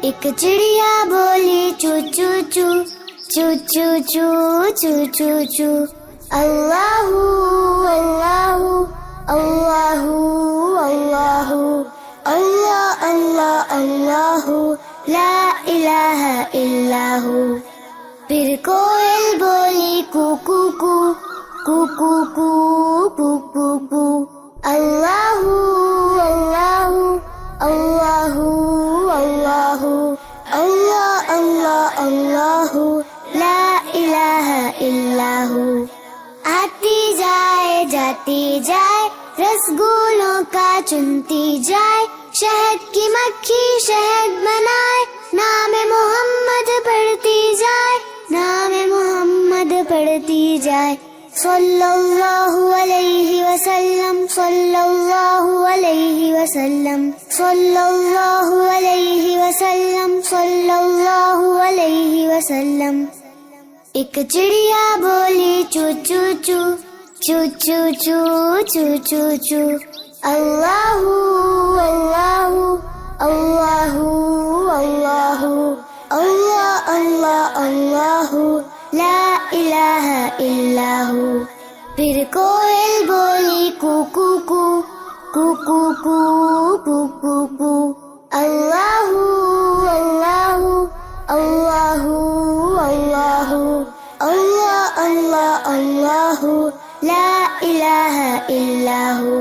ایک چڑیا بولی چو چو چو چو چو چو چو چو چو، اللہ اللہ اللہ اللہ اللہ اللہ اللہ، لا الہ الا ہو۔ پھر کوئل بولی کو کو کو کو کو کو کو کو کو، اللہ اللہ اللہ اللہ اللہ اللہ اللہ، لا الہ الا ہو۔ آتی جائے جاتی جائے رسگولوں کا چنتی جائے، شہد کی مکھی شہد بنائے، نام محمد پڑھتی جائے، نام محمد پڑھتی جائے، صلی اللہ علیہ وسلم صلی اللہ علیہ وسلم صلی اللہ علیہ وسلم صلی اللہ علیہ وسلم۔ ایک چڑیا بولی چو چو چو چو چو چو چو چو چو، اللہ اللہ اللہ اللہ اللہ اللہ اللہ، لا الہ الا ہو۔ پھر کوئل بولی کو کو کو کو کو کو کو کو کو، اللہ اللہ اللہ اللہ اللہ اللہ اللہ، لا الہ الا ہو۔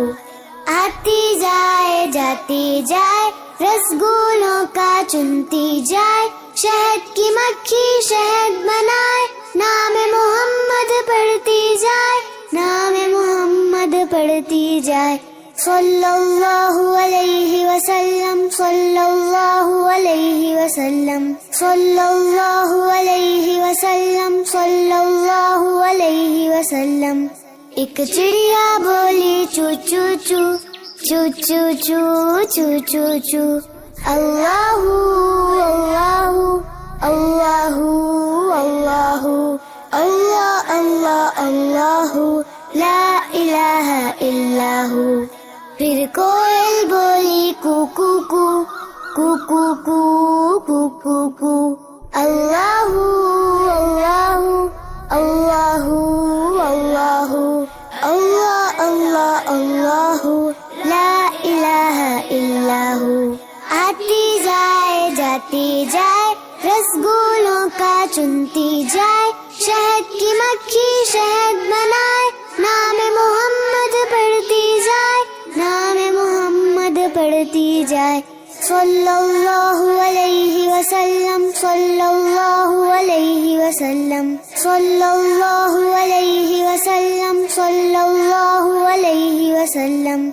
آتی جائے جاتی جائے رسگولوں کا چنتی جائے، شہد کی مکھی شہد بنائے، نام محمد پڑھتی جائے، نام محمد پڑھتی جائے، صلی اللہ علیہ وسلم صلی اللہ علیہ وسلم صلی اللہ علیہ وسلم صلی اللہ علیہ وسلم۔ ایک چڑیا بولی چو چو چو چو چو چو چو چو چو، اللہ اللہ اللہ اللہ اللہ اللہ اللہ، لا الہ الا ہو۔ پھر کوئل بولی کو کو کو کو کو کو کو کو کو، اللہ اللہ اللہ اللہ اللہ اللہ اللہ، لا الہ الا ہو۔ آتی جائے جاتی جائے رسگولوں کا چنتی جائے، شہد کی مکھی شہد بنائے، نام محمد پڑھتی جائے، نام محمد پڑھتی جائے، صلی اللہ علیہ وسلم صلی اللہ علیہ وسلم صلی اللہ علیہ وسلم صلی اللہ علیہ وسلم۔